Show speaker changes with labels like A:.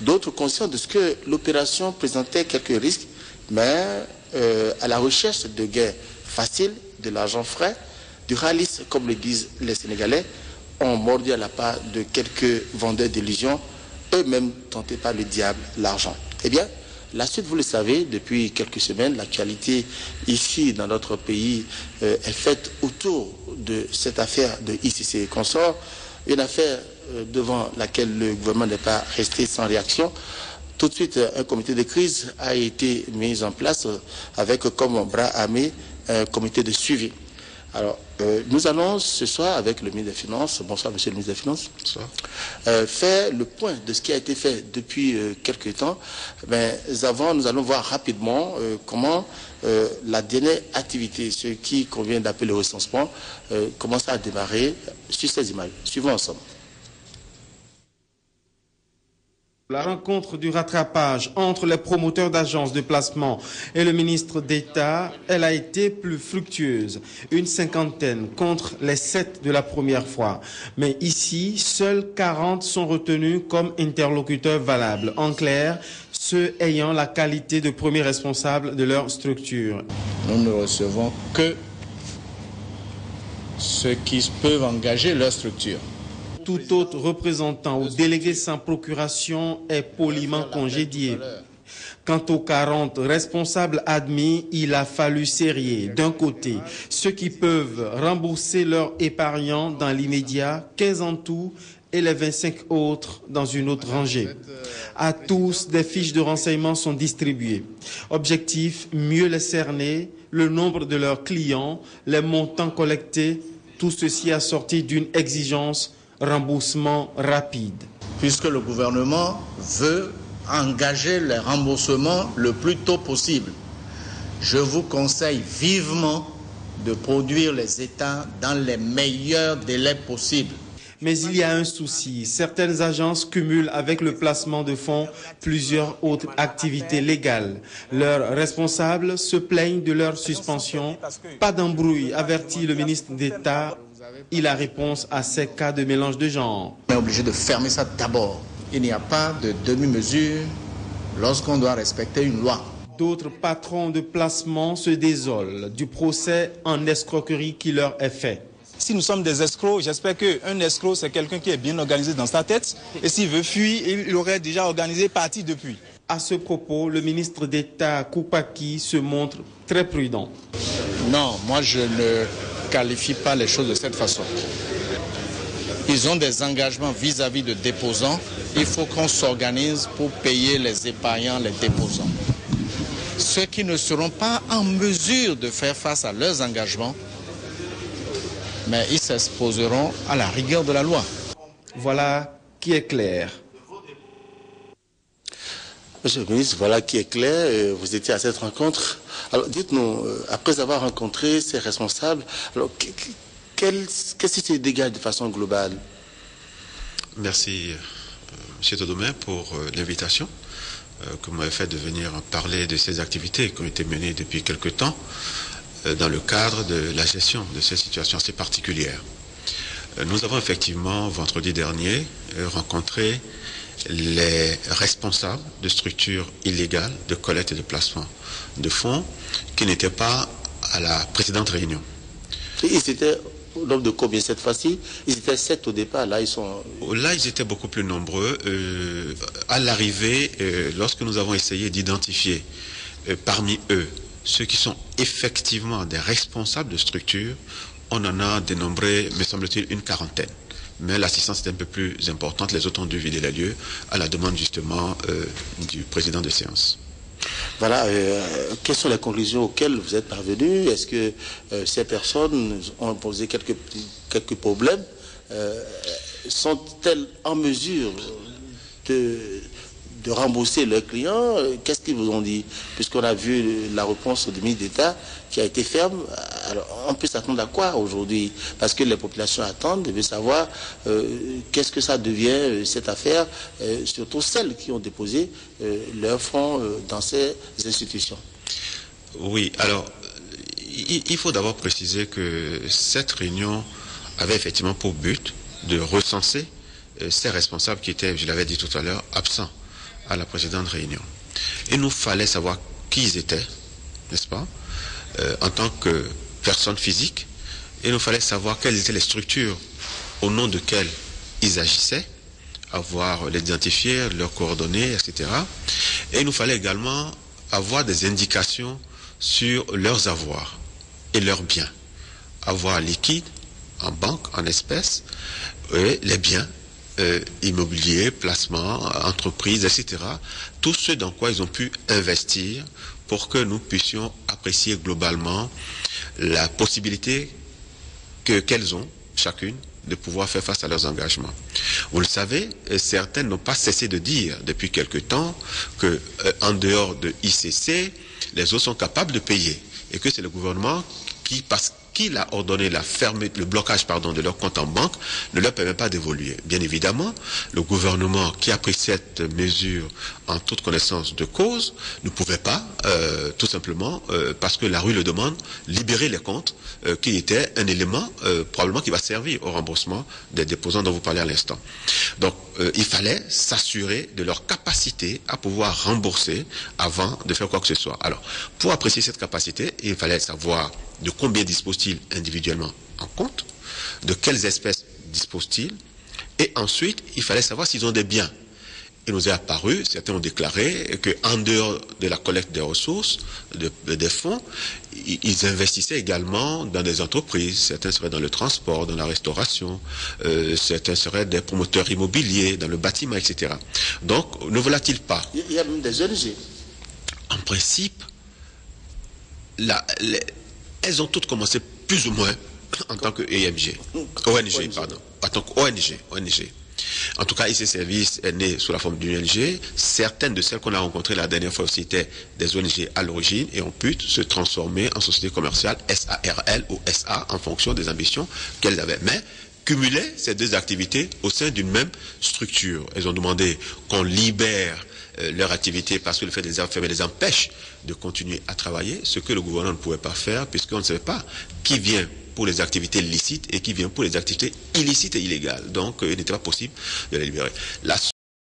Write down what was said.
A: D'autres conscients de ce que l'opération présentait quelques risques, mais à la recherche de gains faciles, de l'argent frais, du ralice, comme le disent les Sénégalais, ont mordu à la part de quelques vendeurs d'illusions, eux-mêmes tentés par le diable, l'argent. Eh bien, la suite, vous le savez, depuis quelques semaines, l'actualité ici dans notre pays est faite autour de cette affaire de ICC et consorts, une affaire devant laquelle le gouvernement n'est pas resté sans réaction. Tout de suite, un comité de crise a été mis en place avec comme bras armé un comité de suivi. Alors, nous allons ce soir avec le ministre des Finances, bonsoir monsieur le ministre des Finances, faire le point de ce qui a été fait depuis quelques temps. Mais avant, nous allons voir rapidement comment la dernière activité, ce qui convient d'appeler le recensement, commence à démarrer sur ces images. Suivons ensemble.
B: La rencontre du rattrapage entre les promoteurs d'agences de placement et le ministre d'État, elle a été plus fructueuse. Une cinquantaine contre les 7 de la première fois. Mais ici, seuls 40 sont retenus comme interlocuteurs valables. En clair, ceux ayant la qualité de premier responsable de leur structure.
C: Nous ne recevons que ceux qui peuvent engager leur structure.
B: Tout autre représentant ou délégué sans procuration est poliment congédié. Quant aux 40 responsables admis, il a fallu serrer d'un côté ceux qui peuvent rembourser leurs épargnants dans l'immédiat, 15 en tout, et les 25 autres dans une autre rangée. À tous, des fiches de renseignement sont distribuées. Objectif, mieux les cerner, le nombre de leurs clients, les montants collectés, tout ceci assorti d'une exigence remboursement rapide.
C: Puisque le gouvernement veut engager les remboursements le plus tôt possible, je vous conseille vivement de produire les états dans les meilleurs délais possibles.
B: Mais il y a un souci. Certaines agences cumulent avec le placement de fonds plusieurs autres activités légales. Leurs responsables se plaignent de leur suspension. Pas d'embrouille, avertit le ministre d'État. Il a réponse à ces cas de mélange de genres.
C: On est obligé de fermer ça d'abord. Il n'y a pas de demi-mesure lorsqu'on doit respecter une loi.
B: D'autres patrons de placement se désolent du procès en escroquerie qui leur est fait.
D: Si nous sommes des escrocs, j'espère qu'un escroc, c'est quelqu'un qui est bien organisé dans sa tête. Et s'il veut fuir, il aurait déjà organisé parti depuis.
B: À ce propos, le ministre d'État Koupaki se montre très prudent.
C: Non, moi je ne qualifie pas les choses de cette façon. Ils ont des engagements vis-à-vis de déposants. Il faut qu'on s'organise pour payer les épargnants, les déposants. Ceux qui ne seront pas en mesure de faire face à leurs engagements, mais ils s'exposeront à la rigueur de la loi.
B: Voilà qui est clair.
A: Monsieur le ministre, voilà qui est clair. Vous étiez à cette rencontre. Alors dites-nous, après avoir rencontré ces responsables, alors qu'est-ce qui se dégage de façon globale?
E: Merci, M. Todomé, pour l'invitation que vous m'avez fait de venir parler de ces activités qui ont été menées depuis quelque temps dans le cadre de la gestion de ces situations assez particulières. Nous avons effectivement, vendredi dernier, rencontré les responsables de structures illégales de collecte et de placement de fonds qui n'étaient pas à la précédente réunion.
A: Ils étaient au nombre de combien cette fois-ci? Ils étaient 7 au départ, là ils sont...
E: Là ils étaient beaucoup plus nombreux. À l'arrivée, lorsque nous avons essayé d'identifier parmi eux ceux qui sont effectivement des responsables de structures, on en a dénombré, me semble-t-il, une quarantaine. Mais l'assistance est un peu plus importante. Les autres ont dû vider les lieux à la demande justement du président de séance.
A: Voilà, quelles sont les conclusions auxquelles vous êtes parvenus? Est-ce que ces personnes ont posé quelques problèmes? Sont-elles en mesure de rembourser leurs clients? Qu'est-ce qu'ils vous ont dit? Puisqu'on a vu la réponse du ministre d'État qui a été ferme. Alors, on peut s'attendre à quoi aujourd'hui? Parce que les populations attendent, veulent savoir qu'est-ce que ça devient, cette affaire, surtout celles qui ont déposé leurs fonds dans ces institutions.
E: Oui, alors, il faut d'abord préciser que cette réunion avait effectivement pour but de recenser ces responsables qui étaient, je l'avais dit tout à l'heure, absents à la précédente réunion. Il nous fallait savoir qui ils étaient, n'est-ce pas, en tant que personnes physiques. Il nous fallait savoir quelles étaient les structures au nom de quelles ils agissaient, les identifier, leurs coordonnées, etc. Et il nous fallait également avoir des indications sur leurs avoirs et leurs biens. Avoirs liquides, en banque, en espèces, et les biens immobiliers, placements, entreprises, etc. Tout ce dans quoi ils ont pu investir pour que nous puissions apprécier globalement la possibilité qu'elles ont, chacune, de pouvoir faire face à leurs engagements. Vous le savez, certaines n'ont pas cessé de dire depuis quelque temps que en dehors de ICC, les autres sont capables de payer et que c'est le gouvernement qui, parce qu'il a ordonné le blocage de leur compte en banque, ne leur permet pas d'évoluer. Bien évidemment, le gouvernement qui a pris cette mesure en toute connaissance de cause ne pouvait pas, tout simplement, parce que la rue le demande, libérer les comptes, qui était un élément probablement qui va servir au remboursement des déposants dont vous parlez à l'instant. Donc, il fallait s'assurer de leur capacité à pouvoir rembourser avant de faire quoi que ce soit. Alors, pour apprécier cette capacité, il fallait savoir de combien disposent-ils individuellement en compte, de quelles espèces disposent-ils, et ensuite, il fallait savoir s'ils ont des biens. Il nous est apparu, certains ont déclaré qu'en dehors de la collecte des ressources, des fonds, ils investissaient également dans des entreprises. Certains seraient dans le transport, dans la restauration, certains seraient des promoteurs immobiliers, dans le bâtiment, etc. Donc, ne voilà-t-il pas?
A: Il y a même des ONG.
E: En principe, elles ont toutes commencé plus ou moins en tant que ONG, pardon. En tant qu'ONG. En tout cas, IC Service est né sous la forme d'une ONG. Certaines de celles qu'on a rencontrées la dernière fois aussi étaient des ONG à l'origine et ont pu se transformer en société commerciale SARL ou SA en fonction des ambitions qu'elles avaient. Mais cumuler ces deux activités au sein d'une même structure. Elles ont demandé qu'on libère leur activité parce que le fait de les enfermer les empêche de continuer à travailler, ce que le gouvernement ne pouvait pas faire puisqu'on ne savait pas qui vient pour les activités licites et qui vient pour les activités illicites et illégales. Donc, il n'était pas possible de les libérer.